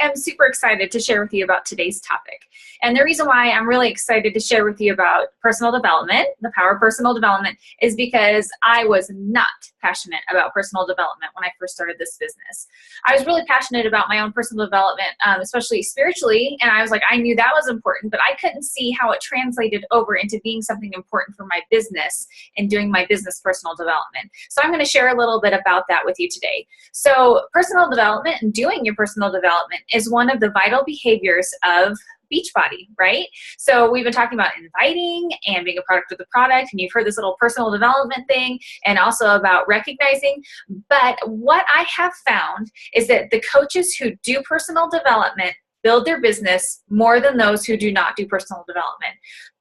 I'm super excited to share with you about today's topic. And the reason why I'm really excited to share with you about personal development, the power of personal development, is because I was not passionate about personal development when I first started this business. I was really passionate about my own personal development, especially spiritually, and I was like, I knew that was important, but I couldn't see how it translated over into being something important for my business and doing my business personal development. So I'm going to share a little bit about that with you today. So personal development and doing your personal development is one of the vital behaviors of Beachbody, right? So we've been talking about inviting and being a product of the product, and you've heard this little personal development thing, and also about recognizing. But what I have found is that the coaches who do personal development build their business more than those who do not do personal development.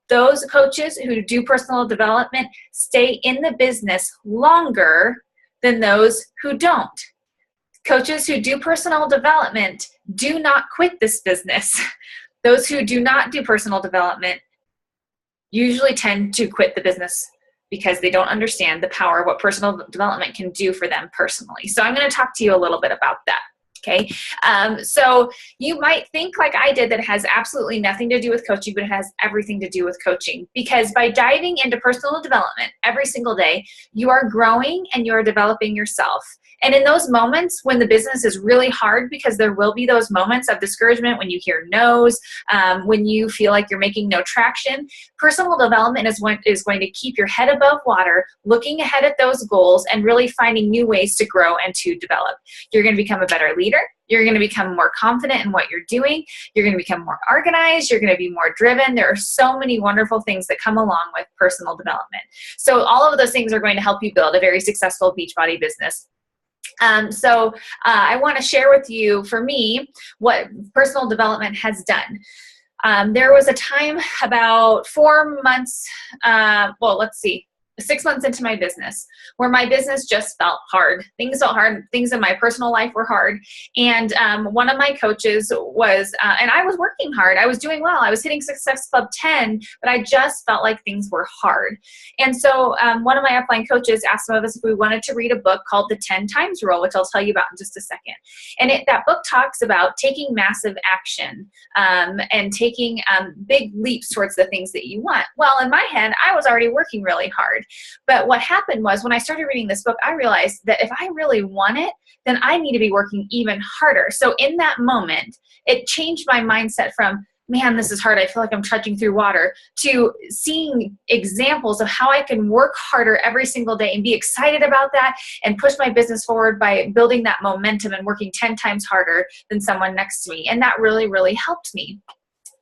Those coaches who do personal development stay in the business longer than those who don't. Coaches who do personal development do not quit this business. Those who do not do personal development usually tend to quit the business because they don't understand the power of what personal development can do for them personally. So I'm going to talk to you a little bit about that. Okay, so you might think like I did that it has absolutely nothing to do with coaching, but it has everything to do with coaching, because by diving into personal development every single day, you are growing and you are developing yourself. And in those moments when the business is really hard, because there will be those moments of discouragement when you hear no's, when you feel like you're making no traction, personal development is going to keep your head above water, looking ahead at those goals and really finding new ways to grow and to develop. You're going to become a better leader. You're going to become more confident in what you're doing. You're going to become more organized. You're going to be more driven. There are so many wonderful things that come along with personal development. So all of those things are going to help you build a very successful Beachbody business. I want to share with you, for me, what personal development has done. There was a time about 4 months, 6 months into my business, where my business just felt hard. Things felt hard. Things in my personal life were hard. And one of my coaches was, and I was working hard. I was doing well. I was hitting Success Club 10, but I just felt like things were hard. And so one of my upline coaches asked some of us if we wanted to read a book called The 10 Times Rule, which I'll tell you about in just a second. And that book talks about taking massive action and taking big leaps towards the things that you want. Well, in my head, I was already working really hard. But what happened was, when I started reading this book, I realized that if I really want it, then I need to be working even harder. So in that moment, it changed my mindset from, man, this is hard, I feel like I'm trudging through water, to seeing examples of how I can work harder every single day and be excited about that and push my business forward by building that momentum and working 10 times harder than someone next to me. And that really, really helped me.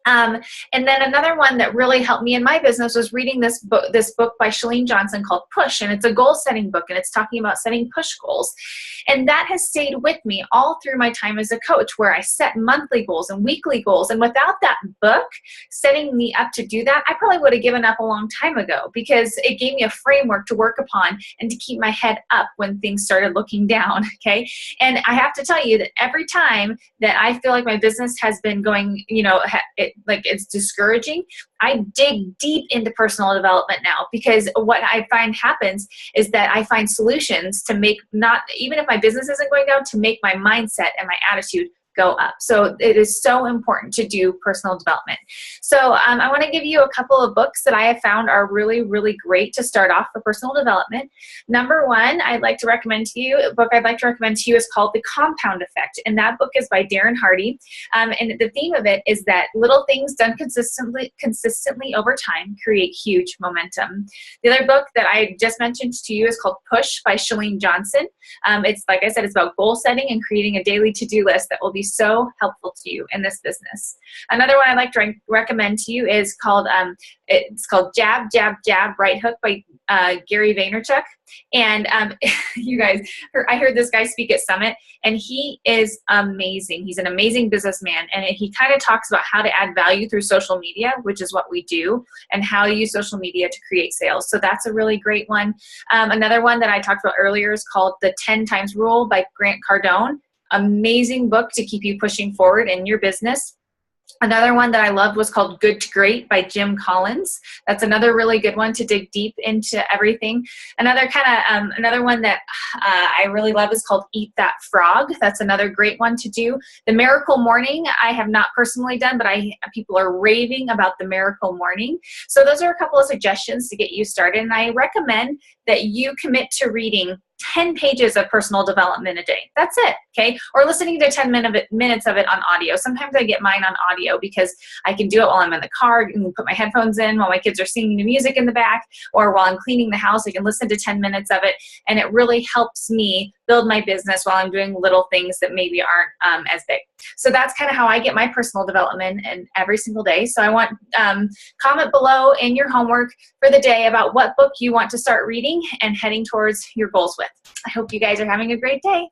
And then another one that really helped me in my business was reading this book by Chalene Johnson called Push. And it's a goal-setting book, and it's talking about setting push goals. And that has stayed with me all through my time as a coach, where I set monthly goals and weekly goals. And without that book setting me up to do that, I probably would have given up a long time ago, because it gave me a framework to work upon and to keep my head up when things started looking down, okay? And I have to tell you that every time that I feel like my business has been going, like it's discouraging, I dig deep into personal development now, because what I find happens is that I find solutions to make, not even if my business isn't going down, to make my mindset and my attitude go up. So it is so important to do personal development. So I want to give you a couple of books that I have found are really, really great to start off for personal development. Number one, a book I'd like to recommend to you is called The Compound Effect. And that book is by Darren Hardy. And the theme of it is that little things done consistently over time create huge momentum. The other book that I just mentioned to you is called Push by Chalene Johnson. It's, like I said, it's about goal setting and creating a daily to-do list that will be so helpful to you in this business. Another one I'd like to recommend to you is called Jab, Jab, Jab, Right Hook by Gary Vaynerchuk. And you guys, I heard this guy speak at Summit, and he is amazing. He's an amazing businessman, and he kind of talks about how to add value through social media, which is what we do, and how to use social media to create sales. So that's a really great one. Another one that I talked about earlier is called The 10 Times Rule by Grant Cardone. Amazing book to keep you pushing forward in your business. Another one that I loved was called Good to Great by Jim Collins. That's another really good one to dig deep into everything. Another one that I really love is called Eat That Frog. That's another great one to do. The Miracle Morning, I have not personally done, but people are raving about the Miracle Morning. So those are a couple of suggestions to get you started. And I recommend that you commit to reading 10 pages of personal development a day. That's it, okay? Or listening to 10 minutes of it on audio. Sometimes I get mine on audio because I can do it while I'm in the car and put my headphones in while my kids are singing the music in the back, or while I'm cleaning the house, I can listen to 10 minutes of it, and it really helps me build my business while I'm doing little things that maybe aren't as big. So that's kind of how I get my personal development and every single day. So I want comment below in your homework for the day about what book you want to start reading and heading towards your goals with. I hope you guys are having a great day.